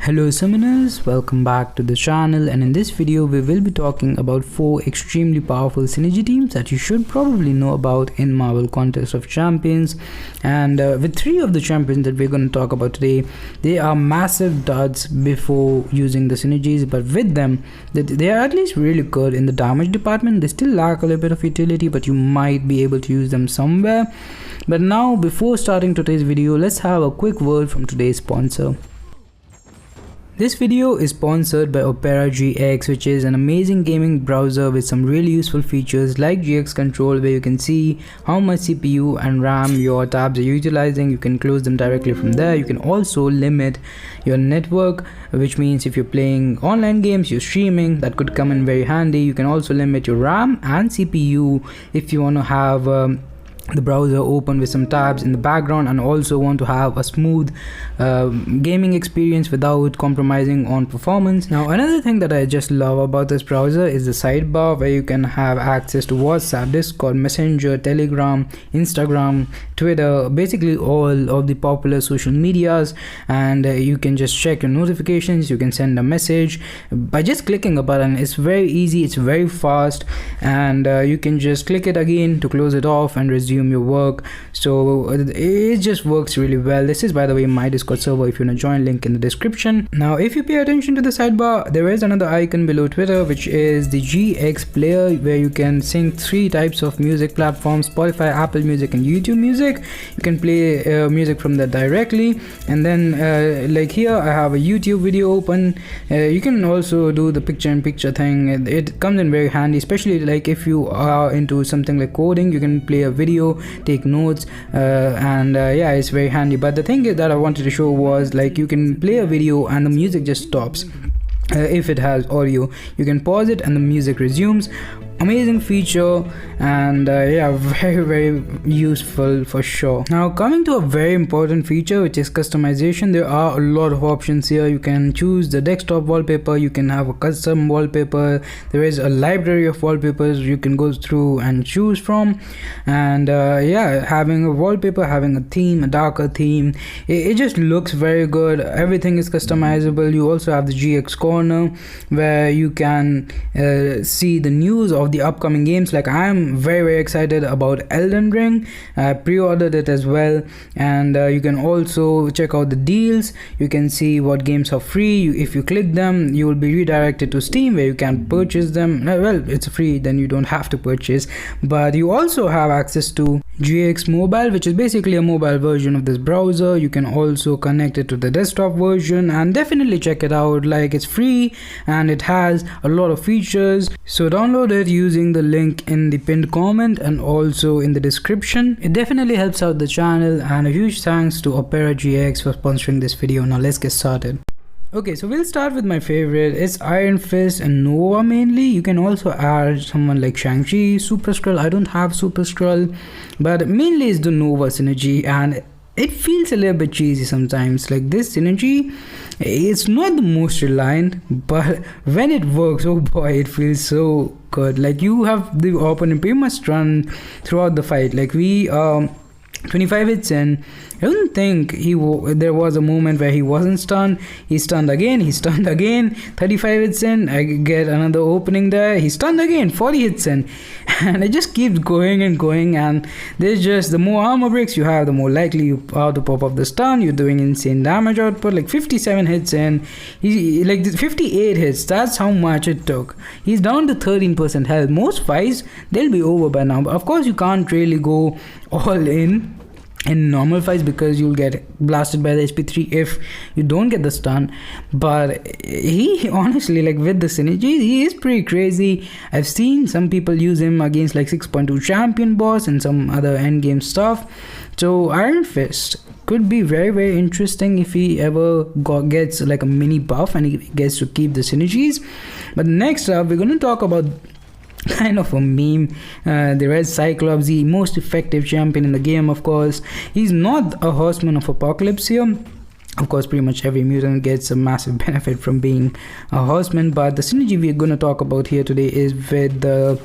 Hello summoners, welcome back to the channel, and in this video we will be talking about 4 extremely powerful synergy teams that you should probably know about in Marvel Contest of Champions. And with 3 of the champions that we're going to talk about today, they are massive duds before using the synergies, but with them they are at least really good in the damage department. They still lack a little bit of utility, but you might be able to use them somewhere. But now, before starting today's video, let's have a quick word from today's sponsor. This video is sponsored by Opera GX, which is an amazing gaming browser with some really useful features like GX Control, where you can see how much CPU and RAM your tabs are utilizing. You can close them directly from there. You can also limit your network, which means if you're playing online games, you're streaming, that could come in very handy. You can also limit your RAM and CPU if you want to have the browser open with some tabs in the background and also want to have a smooth gaming experience without compromising on performance. Now, another thing that I just love about this browser is the sidebar, where you can have access to WhatsApp, Discord, Messenger, Telegram, Instagram, Twitter, basically all of the popular social medias, and you can just check your notifications. You can send a message by just clicking a button. It's very easy, it's very fast, and you can just click it again to close it off and resume your work. So it just works really well. This is, by the way, my Discord server. If you want to join, link in the description. Now, if you pay attention to the sidebar, there is another icon below Twitter, which is the GX player, where you can sync 3 types of music platforms: Spotify, Apple Music, and YouTube Music. You can play music from there directly. And then like here I have a YouTube video open. You can also do the picture-in-picture thing. It comes in very handy, especially like if you are into something like coding. You can play a video, take notes, and yeah, it's very handy. But the thing is that I wanted to show was, like, you can play a video and the music just stops. If it has audio, you can pause it and the music resumes. Amazing feature, and yeah, very useful for sure. Now, coming to a very important feature, which is customization. There are a lot of options here. You can choose the desktop wallpaper, you can have a custom wallpaper. There is a library of wallpapers you can go through and choose from. And yeah, having a wallpaper, having a theme, a darker theme, it just looks very good. Everything is customizable. You also have the GX corner, where you can see the news of the upcoming games. Like, I am very excited about Elden Ring. I pre-ordered it as well, and you can also check out the deals. You can see what games are free. If you click them, you will be redirected to Steam, where you can purchase them. Well, it's free, then you don't have to purchase. But you also have access to GX Mobile, which is basically a mobile version of this browser. You can also connect it to the desktop version, and definitely check it out. Like, it's free and it has a lot of features, so download it using the link in the pinned comment and also in the description. It definitely helps out the channel, and a huge thanks to Opera GX for sponsoring this video. Now let's get started. Okay, so we'll start with my favorite. It's Iron Fist and Nova mainly. You can also add someone like Shang-Chi, Super Skrull. I don't have Super Skrull, but mainly it's the Nova synergy, and it feels a little bit cheesy sometimes. Like, this synergy, it's not the most reliant, but when it works, oh boy, it feels so good. Like, you have the opponent pretty much stunned throughout the fight. Like, we 25 hits in, I don't think there was a moment where he wasn't stunned. He stunned again, he stunned again. 35 hits in, I get another opening there, he stunned again. 40 hits in, and it just keeps going and going. And there's just, the more armor breaks you have, the more likely you are to pop up the stun. You're doing insane damage output. Like, 57 hits in, like 58 hits, that's how much it took. He's down to 13% health. Most fights, they'll be over by now, but of course you can't really go all in normal fights, because you'll get blasted by the SP3 if you don't get the stun. But he honestly, like, with the synergy, he is pretty crazy. I've seen some people use him against like 6.2 champion boss and some other endgame stuff. So Iron Fist could be very interesting if he ever gets like a mini buff and he gets to keep the synergies. But next up, we're going to talk about kind of a meme, the Red Cyclops, the most effective champion in the game. Of course, he's not a horseman of apocalypse here. Of course, pretty much every mutant gets a massive benefit from being a horseman, but the synergy we're going to talk about here today is with the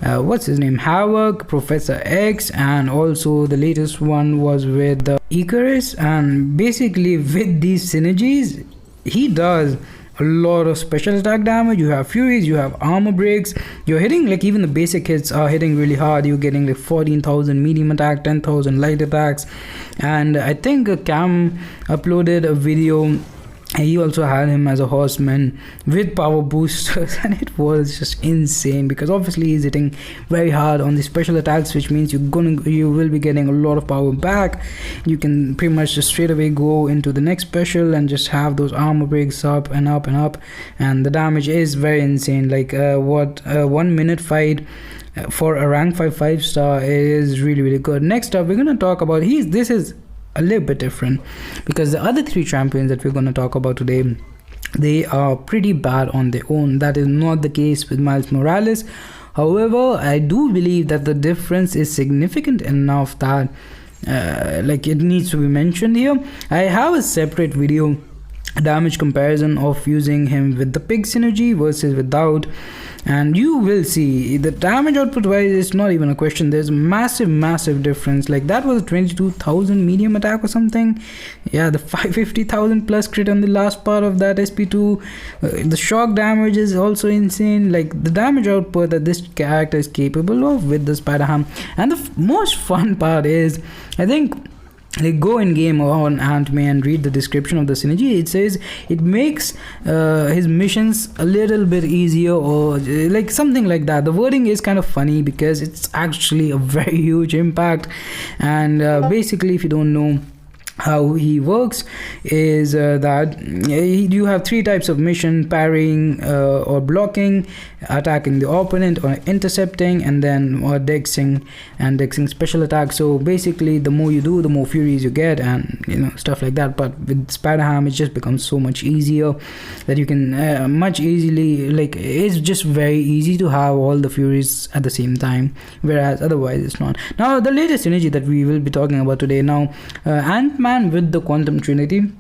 what's his name, Havoc, Professor X, and also the latest one was with Icarus. And basically with these synergies, he does a lot of special attack damage. You have furies, you have armor breaks, you're hitting like even the basic hits are hitting really hard. You're getting like 14,000 medium attack, 10,000 light attacks. And I think Cam uploaded a video. He also had him as a horseman with power boosters, and it was just insane because obviously he's hitting very hard on the special attacks, which means you will be getting a lot of power back. You can pretty much just straight away go into the next special and just have those armor breaks up and up and up, and the damage is very insane. Like 1 minute fight for a rank 5 5-star is really good. Next up, we're gonna talk about this is a little bit different because the other 3 champions that we're going to talk about today, they are pretty bad on their own. That is not the case with Miles Morales. However, I do believe that the difference is significant enough that like it needs to be mentioned here. I have a separate video damage comparison of using him with the pig synergy versus without, and you will see the damage output wise it's not even a question. There's massive difference. Like that was 22,000 medium attack or something. Yeah, the 550,000 plus crit on the last part of that SP2. The shock damage is also insane. Like the damage output that this character is capable of with the Spider-Ham. And the most fun part is, I think, like go in game on Ant-Man and read the description of the synergy. It says it makes his missions a little bit easier, or like something like that. The wording is kind of funny because it's actually a very huge impact. And basically, if you don't know how he works, is that you have 3 types of mission: parrying or blocking, attacking the opponent, or intercepting, and then dexing and dexing special attack. So basically the more you do, the more furies you get, and stuff like that. But with Spider-Ham it just becomes so much easier that you can much easily, like it's just very easy to have all the furies at the same time, whereas otherwise it's not. Now the latest synergy that we will be talking about today, now Ant-Man with the Quantum Trinity,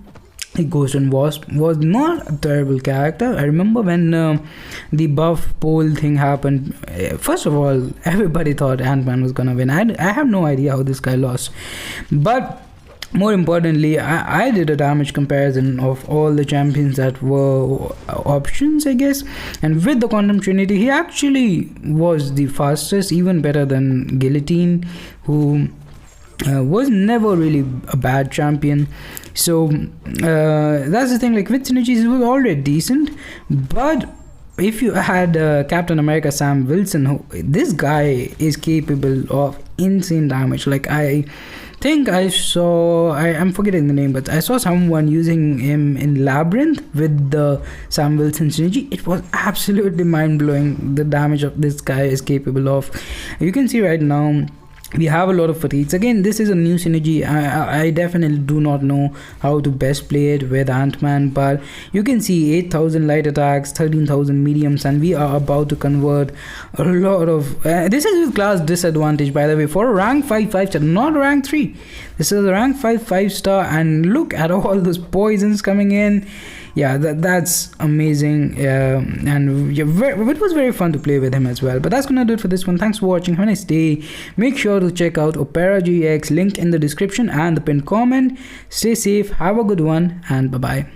Ghost and Wasp, was not a terrible character. I remember when the buff poll thing happened, first of all everybody thought Ant-Man was gonna win. I have no idea how this guy lost, but more importantly, I did a damage comparison of all the champions that were options, I guess, and with the Quantum Trinity he actually was the fastest, even better than Guillotine, who was never really a bad champion. So that's the thing, like with Synergies it was already decent, but if you had Captain America Sam Wilson, this guy is capable of insane damage. Like I think I saw, I'm forgetting the name, but I saw someone using him in Labyrinth with the Sam Wilson synergy. It was absolutely mind-blowing the damage of this guy is capable of. You can see right now we have a lot of fatigues. Again, this is a new synergy. I definitely do not know how to best play it with Ant-Man, but you can see 8,000 light attacks, 13,000 mediums, and we are about to convert a lot of this is with class disadvantage, by the way, for a rank 5 5-star, not rank 3. This is a rank 5 5-star, and look at all those poisons coming in. Yeah, that's amazing, and it was very fun to play with him as well. But that's gonna do it for this one. Thanks for watching. Have a nice day. Make sure to check out Opera GX, linked in the description and the pinned comment. Stay safe, have a good one, and bye bye.